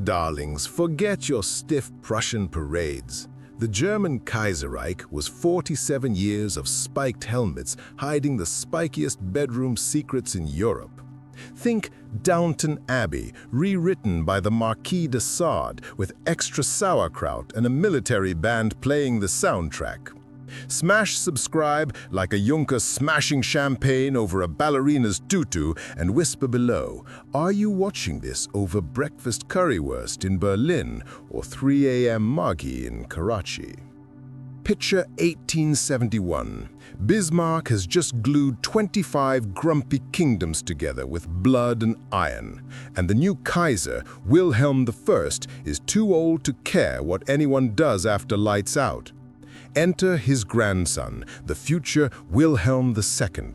Darlings, forget your stiff Prussian parades. The German Kaiserreich was 47 years of spiked helmets hiding the spikiest bedroom secrets in Europe. Think Downton Abbey, rewritten by the Marquis de Sade with extra sauerkraut and a military band playing the soundtrack. Smash subscribe like a Junker smashing champagne over a ballerina's tutu and whisper below, are you watching this over breakfast currywurst in Berlin or 3 a.m. Maggi in Karachi? Picture 1871. Bismarck has just glued 25 grumpy kingdoms together with blood and iron, and the new Kaiser, Wilhelm I, is too old to care what anyone does after lights out. Enter his grandson, the future Wilhelm II.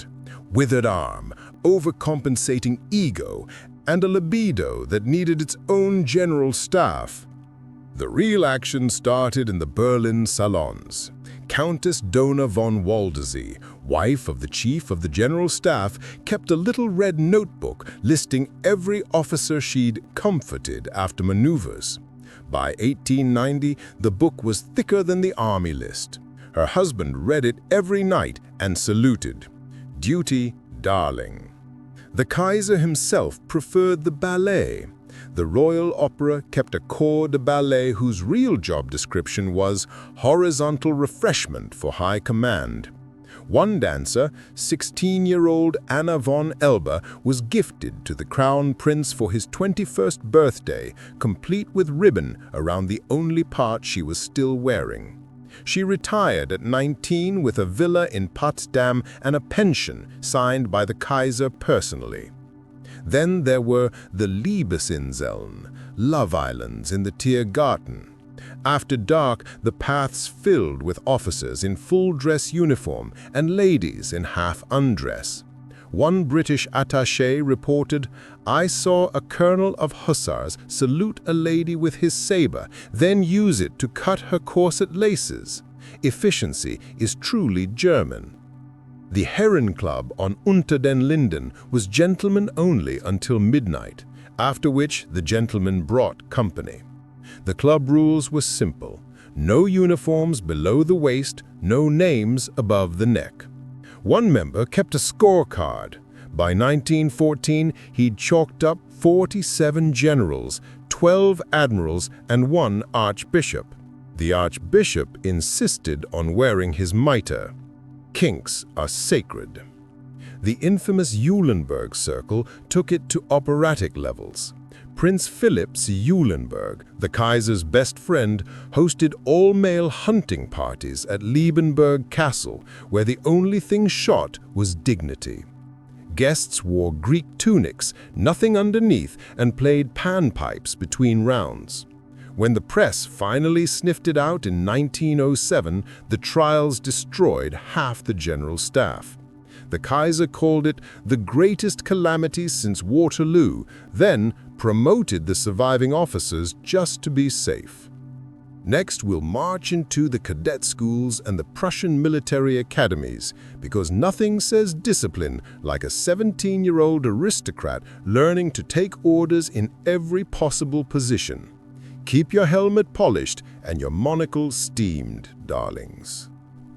Withered arm, overcompensating ego, and a libido that needed its own general staff. The real action started in the Berlin salons. Countess Dona von Waldersee, wife of the chief of the general staff, kept a little red notebook listing every officer she'd comforted after maneuvers. By 1890, the book was thicker than the army list. Her husband read it every night and saluted. Duty, darling. The Kaiser himself preferred the ballet. The Royal Opera kept a corps de ballet whose real job description was horizontal refreshment for high command. One dancer, 16-year-old Anna von Elba, was gifted to the Crown Prince for his 21st birthday, complete with ribbon around the only part she was still wearing. She retired at 19 with a villa in Potsdam and a pension signed by the Kaiser personally. Then there were the Liebesinseln, love islands in the Tiergarten. After dark, the paths filled with officers in full-dress uniform and ladies in half-undress. One British attaché reported, I saw a colonel of hussars salute a lady with his saber, then use it to cut her corset laces. Efficiency is truly German. The Herren Club on Unter den Linden was gentlemen only until midnight, after which the gentlemen brought company. The club rules were simple. No uniforms below the waist, no names above the neck. One member kept a scorecard. By 1914, he'd chalked up 47 generals, 12 admirals, and 1 archbishop. The archbishop insisted on wearing his mitre. Kinks are sacred. The infamous Eulenburg Circle took it to operatic levels. Prince Philip's Eulenburg, the Kaiser's best friend, hosted all-male hunting parties at Liebenberg Castle, where the only thing shot was dignity. Guests wore Greek tunics, nothing underneath, and played panpipes between rounds. When the press finally sniffed it out in 1907, the trials destroyed half the general staff. The Kaiser called it the greatest calamity since Waterloo, then promoted the surviving officers just to be safe. Next, we'll march into the cadet schools and the Prussian military academies, because nothing says discipline like a 17-year-old aristocrat learning to take orders in every possible position. Keep your helmet polished and your monocle steamed, darlings.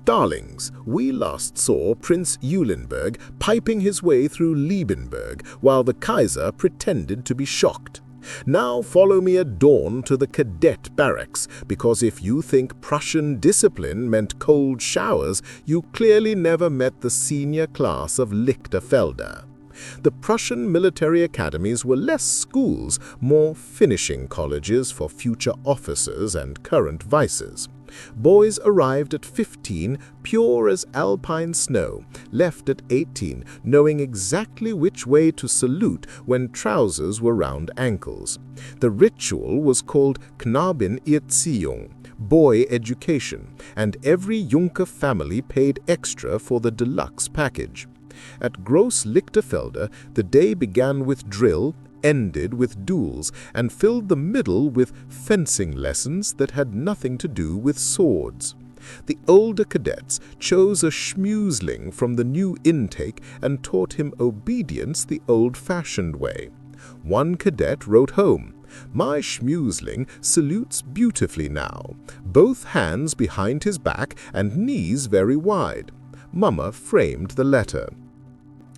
Darlings, we last saw Prince Eulenburg piping his way through Liebenberg while the Kaiser pretended to be shocked. Now follow me at dawn to the cadet barracks, because if you think Prussian discipline meant cold showers, you clearly never met the senior class of Lichterfelder. The Prussian military academies were less schools, more finishing colleges for future officers and current vices. Boys arrived at 15, pure as alpine snow, left at 18, knowing exactly which way to salute when trousers were round ankles. The ritual was called Knabenerziehung, boy education, and every Junker family paid extra for the deluxe package. At Gross Lichterfelde, the day began with drill, ended with duels, and filled the middle with fencing lessons that had nothing to do with swords. The older cadets chose a schmusling from the new intake and taught him obedience the old-fashioned way. One cadet wrote home, My schmusling salutes beautifully now, both hands behind his back and knees very wide. Mama framed the letter.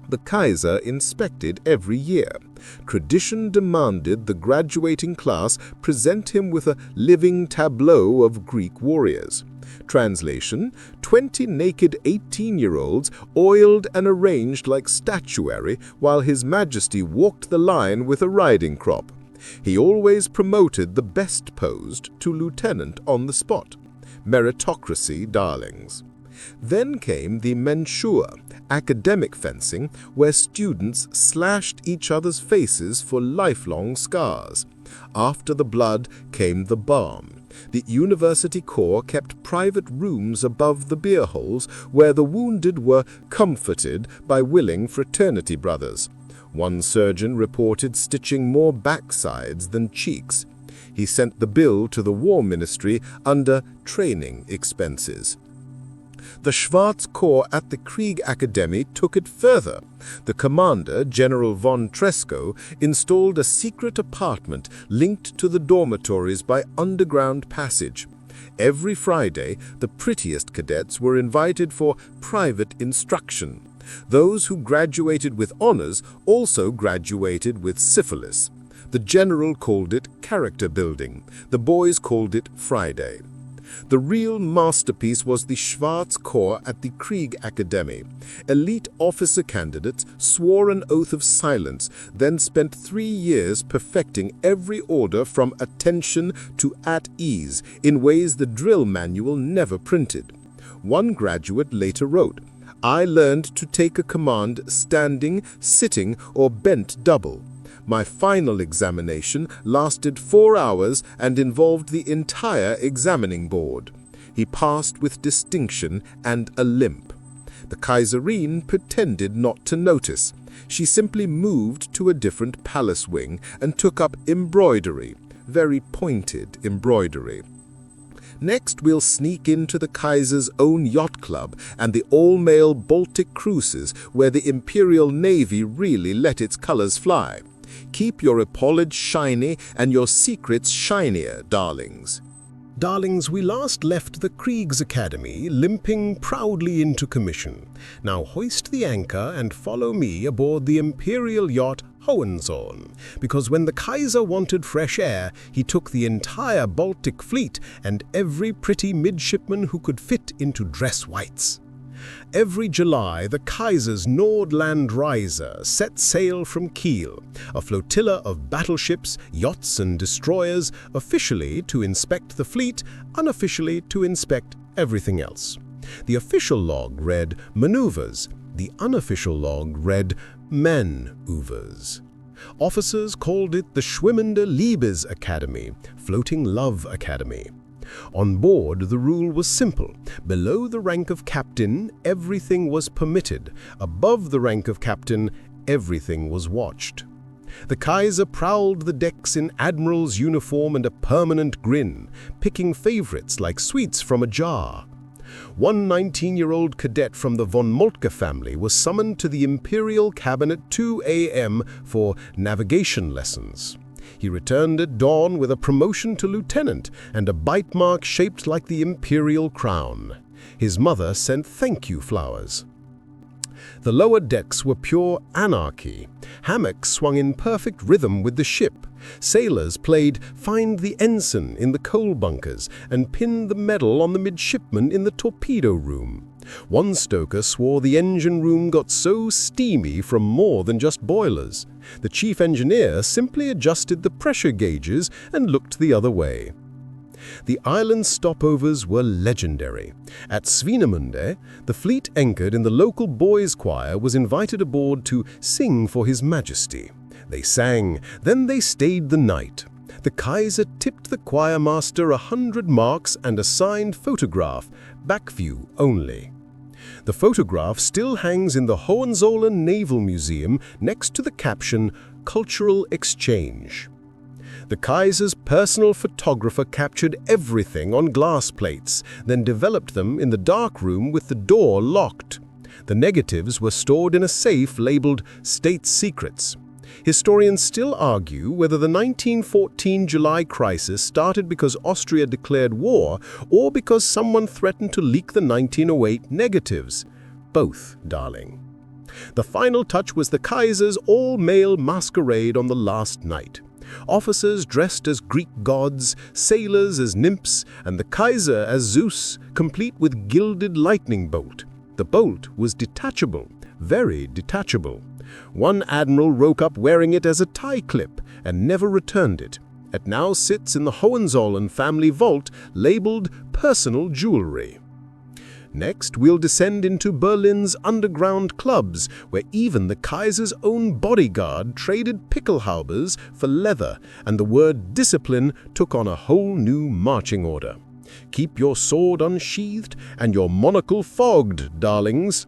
The Kaiser inspected every year. Tradition demanded the graduating class present him with a living tableau of Greek warriors. Translation: 20 naked 18-year-olds oiled and arranged like statuary while His Majesty walked the line with a riding crop. He always promoted the best posed to lieutenant on the spot. Meritocracy, darlings. Then came the mensure, academic fencing, where students slashed each other's faces for lifelong scars. After the blood came the balm. The University Corps kept private rooms above the beer holes where the wounded were comforted by willing fraternity brothers. One surgeon reported stitching more backsides than cheeks. He sent the bill to the War Ministry under training expenses. The Schwarz Corps at the Kriegakademie took it further. The commander, General von Tresco, installed a secret apartment linked to the dormitories by underground passage. Every Friday, the prettiest cadets were invited for private instruction. Those who graduated with honors also graduated with syphilis. The general called it character building. The boys called it Friday. The real masterpiece was the Schwarz Corps at the Kriegakademie. Elite officer candidates swore an oath of silence, then spent 3 years perfecting every order from attention to at ease in ways the drill manual never printed. One graduate later wrote, "I learned to take a command standing, sitting, or bent double. My final examination lasted 4 hours and involved the entire examining board." He passed with distinction and a limp. The Kaiserin pretended not to notice. She simply moved to a different palace wing and took up embroidery, very pointed embroidery. Next, we'll sneak into the Kaiser's own yacht club and the all-male Baltic cruises where the Imperial Navy really let its colors fly. Keep your epaulage shiny and your secrets shinier, darlings. Darlings, we last left the Kriegsakademie limping proudly into commission. Now hoist the anchor and follow me aboard the imperial yacht Hohenzollern, because when the Kaiser wanted fresh air, he took the entire Baltic fleet and every pretty midshipman who could fit into dress whites. Every July, the Kaiser's Nordlandreise set sail from Kiel, a flotilla of battleships, yachts and destroyers, officially to inspect the fleet, unofficially to inspect everything else. The official log read maneuvers, the unofficial log read maneuvers. Officers called it the Schwimmende Liebesakademie, Floating Love Academy. On board, the rule was simple. Below the rank of captain, everything was permitted. Above the rank of captain, everything was watched. The Kaiser prowled the decks in admiral's uniform and a permanent grin, picking favorites like sweets from a jar. One 19-year-old cadet from the von Moltke family was summoned to the Imperial cabin at 2 a.m. for navigation lessons. He returned at dawn with a promotion to lieutenant and a bite mark shaped like the imperial crown. His mother sent thank-you flowers. The lower decks were pure anarchy. Hammocks swung in perfect rhythm with the ship. Sailors played Find the Ensign in the coal bunkers and pinned the medal on the midshipman in the torpedo room. One stoker swore the engine room got so steamy from more than just boilers. The chief engineer simply adjusted the pressure gauges and looked the other way. The island stopovers were legendary. At Swinemunde, the fleet anchored in the local boys' choir was invited aboard to sing for His Majesty. They sang, then they stayed the night. The Kaiser tipped the choirmaster 100 marks and a signed photograph, back view only. The photograph still hangs in the Hohenzollern Naval Museum next to the caption, Cultural Exchange. The Kaiser's personal photographer captured everything on glass plates, then developed them in the dark room with the door locked. The negatives were stored in a safe labeled State Secrets. Historians still argue whether the 1914 July crisis started because Austria declared war or because someone threatened to leak the 1908 negatives. Both, darling. The final touch was the Kaiser's all-male masquerade on the last night. Officers dressed as Greek gods, sailors as nymphs, and the Kaiser as Zeus, complete with gilded lightning bolt. The bolt was detachable, very detachable. One admiral woke up wearing it as a tie clip and never returned it. It now sits in the Hohenzollern family vault, labeled personal jewelry. Next, we'll descend into Berlin's underground clubs, where even the Kaiser's own bodyguard traded pickelhaubers for leather, and the word discipline took on a whole new marching order. Keep your sword unsheathed and your monocle fogged, darlings.